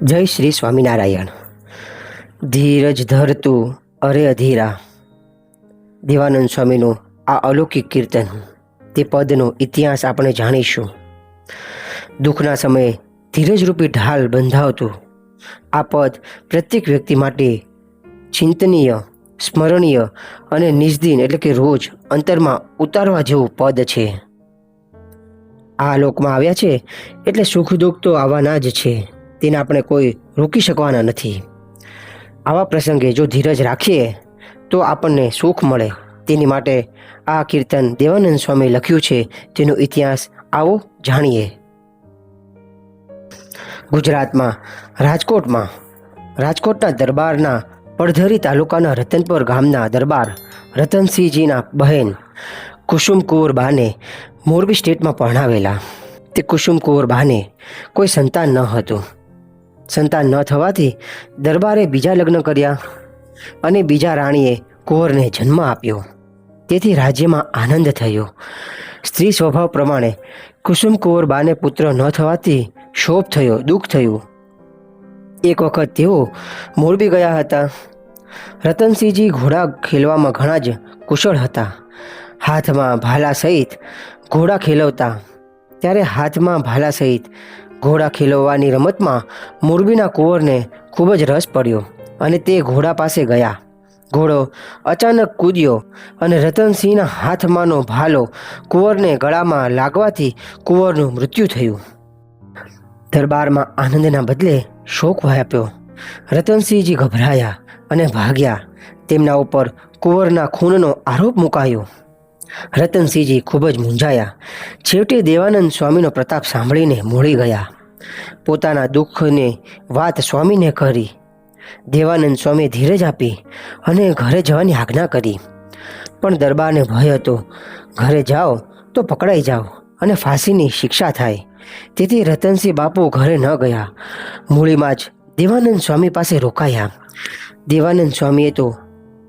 જય શ્રી સ્વામિનારાયણ. ધીરજ ધરતું અરે અધીરા. દેવાનંદ સ્વામીનું આ અલૌકિક કીર્તન, તે પદનો ઇતિહાસ આપણે જાણીશું. દુઃખના સમયે ધીરજરૂપી ઢાલ બંધાવતું આ પદ પ્રત્યેક વ્યક્તિ માટે ચિંતનીય, સ્મરણીય અને નિજદિન એટલે કે રોજ અંતરમાં ઉતારવા જેવું પદ છે. આ લોકમાં આવ્યા છે એટલે સુખ દુઃખ તો આવવાના જ છે, તેને આપણે કોઈ રોકી શકવાના નથી. આવા પ્રસંગે જો ધીરજ રાખીએ તો આપણને સુખ મળે. તેની માટે આ કીર્તન દેવાનંદ સ્વામી લખ્યું છે, તેનો ઇતિહાસ આવો જાણીએ. ગુજરાતમાં રાજકોટના દરબારના પડધરી તાલુકાના રતનપર ગામના દરબાર રતનસિંહજીના બહેન કુસુમકુંવર બાને મોરબી સ્ટેટમાં પરણાવેલા. તે કુસુમકુંવર બાને કોઈ સંતાન ન હતું. સંતાન ન થવાથી દરબારે બીજા લગ્ન કર્યા અને બીજા રાણીએ કુંવરને જન્મ આપ્યો. તેથી રાજ્યમાં આનંદ થયો. સ્ત્રી સ્વભાવ પ્રમાણે કુસુમકુંવર બાને પુત્ર ન થવાથી શોક થયો, દુઃખ થયું. એક વખત તેઓ મોરબી ગયા હતા. રતનસિંહજી ઘોડા ખેલવામાં ઘણા જ કુશળ હતા. હાથમાં ભાલા સહિત ઘોડા ખેલવતા. ત્યારે હાથમાં ભાલા સહિત ઘોડા ખેલવવાની રમતમાં મોરબીના કુંવરને ખૂબ જ રસ પડ્યો અને તે ઘોડા પાસે ગયા. ઘોડો અચાનક કૂદ્યો અને રતનસિંહના હાથમાંનો ભાલો કુંવરને ગળામાં લાગવાથી કુંવરનું મૃત્યુ થયું. દરબારમાં આનંદના બદલે શોક વ્યાપ્યો. રતનસિંહજી ગભરાયા અને ભાગ્યા. તેમના ઉપર કુંવરના ખૂનનો આરોપ મુકાયો. રતનસિંહજી ખૂબ જ મૂંઝાયા. છેવટે દેવાનંદ સ્વામીનો પ્રતાપ સાંભળીને મોળી ગયા. પોતાના દુઃખની વાત સ્વામીને કરી. દેવાનંદ સ્વામીએ ધીરજ આપી અને ઘરે જવાની આજ્ઞા કરી. પણ દરબારને ભય હતો, ઘરે જાઓ તો પકડાઈ જાઓ અને ફાંસીની શિક્ષા થાય. તેથી રતનસિંહ બાપુ ઘરે ન ગયા. મૂળીમાં જ દેવાનંદ સ્વામી પાસે રોકાયા. દેવાનંદ સ્વામીએ તો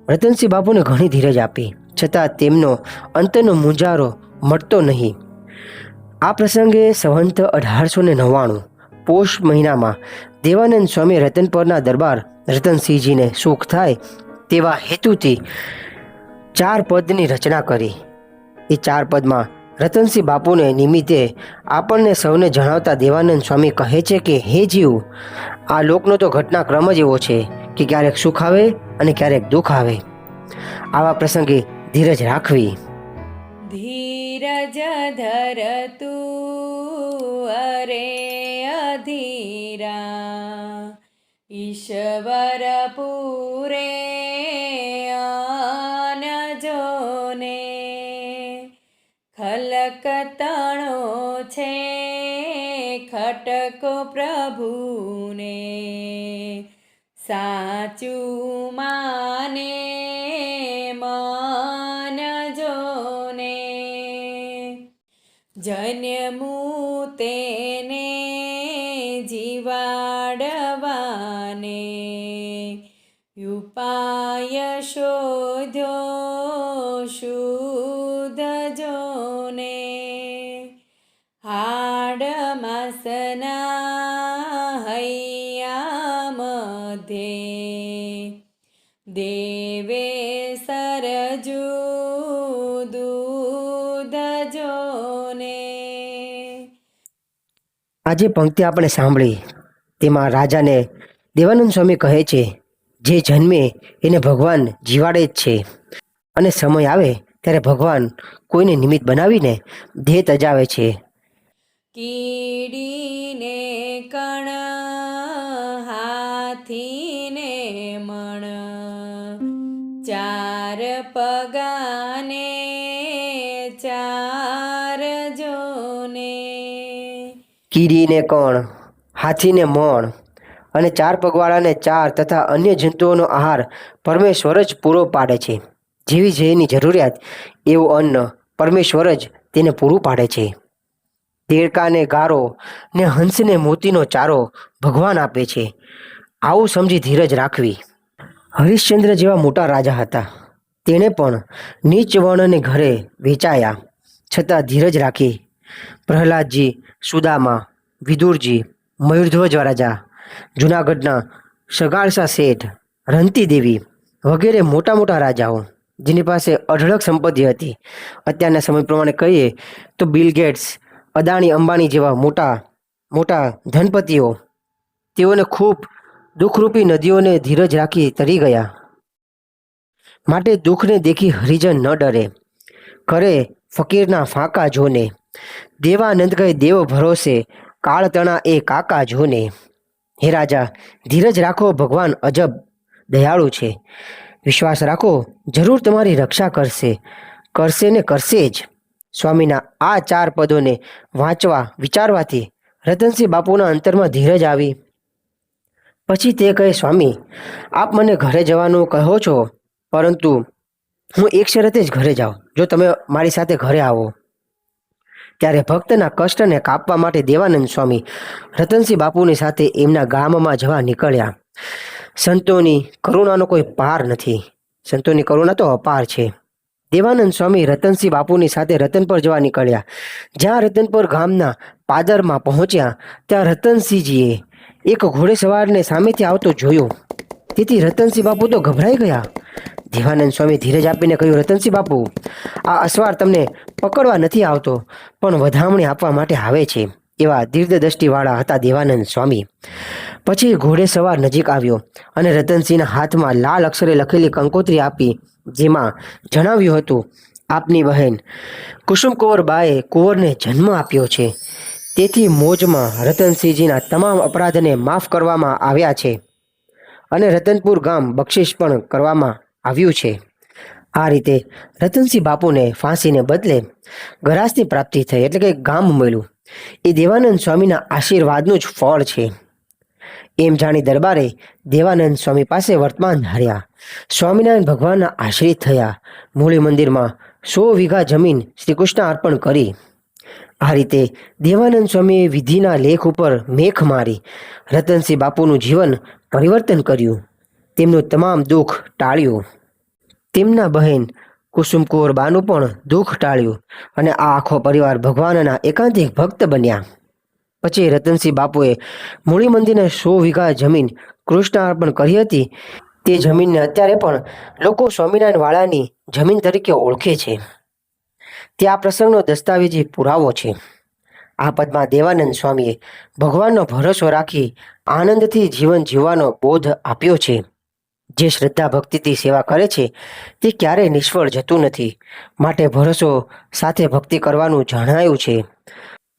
રતનસિંહ બાપુને ઘણી ધીરજ આપી, છતાં તેમનો અંતનો મૂંઝારો મળતો નહીં. આ પ્રસંગે સંવંત 1899 પોષ મહિનામાં દેવાનંદ સ્વામી રતનપરના દરબાર રતનસિંહજીને સુખ થાય તેવા હેતુથી 4 પદની રચના કરી. એ 4 પદમાં રતનસિંહ બાપુને નિમિત્તે આપણને સૌને જણાવતા દેવાનંદ સ્વામી કહે છે કે હે જીવ, આ લોકનો તો ઘટનાક્રમ જ એવો છે કે ક્યારેક સુખ આવે અને ક્યારેક દુઃખ આવે. આવા પ્રસંગે ધીરજ રાખવી. ધીરજ ધરતું અરે અધીરા, ઈશ્વર પૂરે આનજોને. ખલકતણો છે ખટકો પ્રભુને, સાચું માને જન્મું તેને જીવાડવાને, ઉપાય શોધ્યો શુદ્ધ જોને. હાડ માસના હૈયા મધ્યે, દેવે સરજુ આજે પંક્તિ આપણે સાંભળી તેમાં રાજાને દેવાનંદ સ્વામી કહે છે, જે જન્મે એને ભગવાન જીવાડે જ છે અને સમય આવે ત્યારે ભગવાન કોઈને નિમિત્ત બનાવીને દેહ તજાવે છે. કીડીને કણ, હાથીને મણ, 4 પગાને 4 જોને. કીડીને કણ, હાથીને મણ અને 4 પગવાળાને 4 તથા અન્ય જંતુઓનો આહાર પરમેશ્વર જ પૂરો પાડે છે. જેવી જેની જરૂરિયાત એવું અન્ન પરમેશ્વર જ તેને પૂરું પાડે છે. દેડકાને ગારો ને હંસને મોતીનો ચારો ભગવાન આપે છે. આવું સમજી ધીરજ રાખવી. હરિશ્ચંદ્ર જેવા મોટા રાજા હતા. તેણે પણ નીચ વર્ણને ઘરે વેચાયા, છતાં ધીરજ રાખી. પ્રહલાદજી, સુદામા, વિદુરજી, મયુરધ્વજ રાજા જૂનાગઢના સગાળસા શેઠ, રંતી દેવી વગેરે મોટા મોટા રાજાઓ જેની પાસે અઢળક સંપત્તિ હતી. અત્યારના સમય પ્રમાણે કહીએ તો બિલ ગેટ્સ, અદાણી અંબાણી જેવા મોટા મોટા ધનપતિઓ તેઓને ખૂબ દુઃખરૂપી નદીઓને ધીરજ રાખી તરી ગયા. માટે દુઃખને દેખી હરિજન ન ડરે, કરે ફકીરના ફાંકા જોને. દેવાનંદ કહે દેવ ભરોસે, કાળ તણા એ કાકા જોને. હે રાજા, ધીરજ રાખો, ભગવાન અજબ દયાળુ છે. વિશ્વાસ રાખો, જરૂર તમારી રક્ષા કરશે, કરશે ને કરશે જ. સ્વામીના આ 4 પદોને વાંચવા વિચારવાથી રતનસિંહ બાપુના અંતરમાં ધીરજ આવી. પછી તે કહે, સ્વામી, આપ મને ઘરે જવાનું કહો છો, પરંતુ હું એક શરતે જ ઘરે જાઉં, જો તમે મારી સાથે ઘરે આવો. ત્યારે ભક્તના કષ્ટને કાપવા માટે દેવાનંદ સ્વામી રતનસિંહ બાપુની સાથે એમના ગામમાં જવા નીકળ્યા. સંતોની કરુણાનો કોઈ પાર નથી. સંતોની કરુણા તો અપાર છે. દેવાનંદ સ્વામી રતનસિંહ બાપુની સાથે રતનપર જવા નીકળ્યા. જ્યાં રતનપર ગામના પાદરમાં પહોંચ્યા ત્યાં રતનસિંહજીએ એક ઘોડેસવારને સામેથી આવતો જોયો. તેથી રતનસિંહ બાપુ તો ગભરાઈ ગયા. દેવાનંદ સ્વામી ધીરજ આપીને કહ્યું, રતનસિંહ બાપુ, આ અસવાર તમને પકડવા નથી આવતો, પણ વધામણી આપવા માટે આવે છે. એવા દીર્ઘદ્રષ્ટિવાળા હતા દેવાનંદ સ્વામી. પછી ઘોડેસવાર નજીક આવ્યો અને રતનસિંહના હાથમાં લાલ અક્ષરે લખેલી કંકોત્રી આપી, જેમાં જણાવ્યું હતું, આપની બહેન કુસુમકુંવર બાએ કુંવરને જન્મ આપ્યો છે. તેથી મોજમાં રતનસિંહજીના તમામ અપરાધને માફ કરવામાં આવ્યા છે અને રતનપુર ગામ બક્ષિસ પણ કરવામાં આવ્યું છે. આ રીતે રતનસિંહ બાપુને ફાંસીને બદલે ગરાસની પ્રાપ્તિ થઈ, એટલે કે ગામ મળ્યું. એ દેવાનંદ સ્વામીના આશીર્વાદનું જ ફળ છે. એમ જાણી દરબારે દેવાનંદ સ્વામી પાસે વર્તમાન ધાર્યા. સ્વામિનારાયણ ભગવાનના આશ્રિત થયા. મૂળી મંદિરમાં 100 વીઘા જમીન શ્રીકૃષ્ણ અર્પણ કરી. આ રીતે દેવાનંદ સ્વામીએ વિધિના લેખ ઉપર મેખ મારી રતનસિંહ બાપુનું જીવન પરિવર્તન કર્યું. તેમનું તમામ દુઃખ ટાળ્યું. તેમના બહેન કુસુમકુંવર બાનું પણ દુઃખ ટાળ્યું અને આ આખો પરિવાર ભગવાનના એકાંતિક ભક્ત બન્યા. પછી રતનસિંહ બાપુએ મૂળી મંદિરને 100 વીઘા જમીન કૃષ્ણ અર્પણ કરી હતી. તે જમીનને અત્યારે પણ લોકો સ્વામિનારાયણ વાળાની જમીન તરીકે ઓળખે છે. તે આ પ્રસંગનો દસ્તાવેજી પુરાવો છે. આ પદમાં દેવાનંદ સ્વામીએ ભગવાનનો ભરોસો રાખી આનંદથી જીવન જીવવાનો બોધ આપ્યો છે. જે શ્રદ્ધા ભક્તિથી સેવા કરે છે તે ક્યારેય નિષ્ફળ જતું નથી. માટે ભરોસો સાથે ભક્તિ કરવાનું જણાયું છે.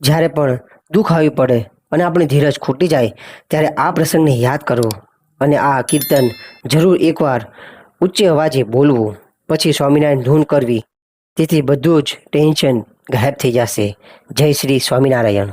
જ્યારે પણ દુઃખ આવી પડે અને આપણી ધીરજ ખૂટી જાય ત્યારે આ પ્રસંગને યાદ કરવો અને આ કીર્તન જરૂર એકવાર ઉચ્ચ અવાજે બોલવું. પછી સ્વામિનારાયણ ધૂન કરવી. તેથી બધું જ ટેન્શન ગાયબ થઈ જશે. જય શ્રી સ્વામિનારાયણ.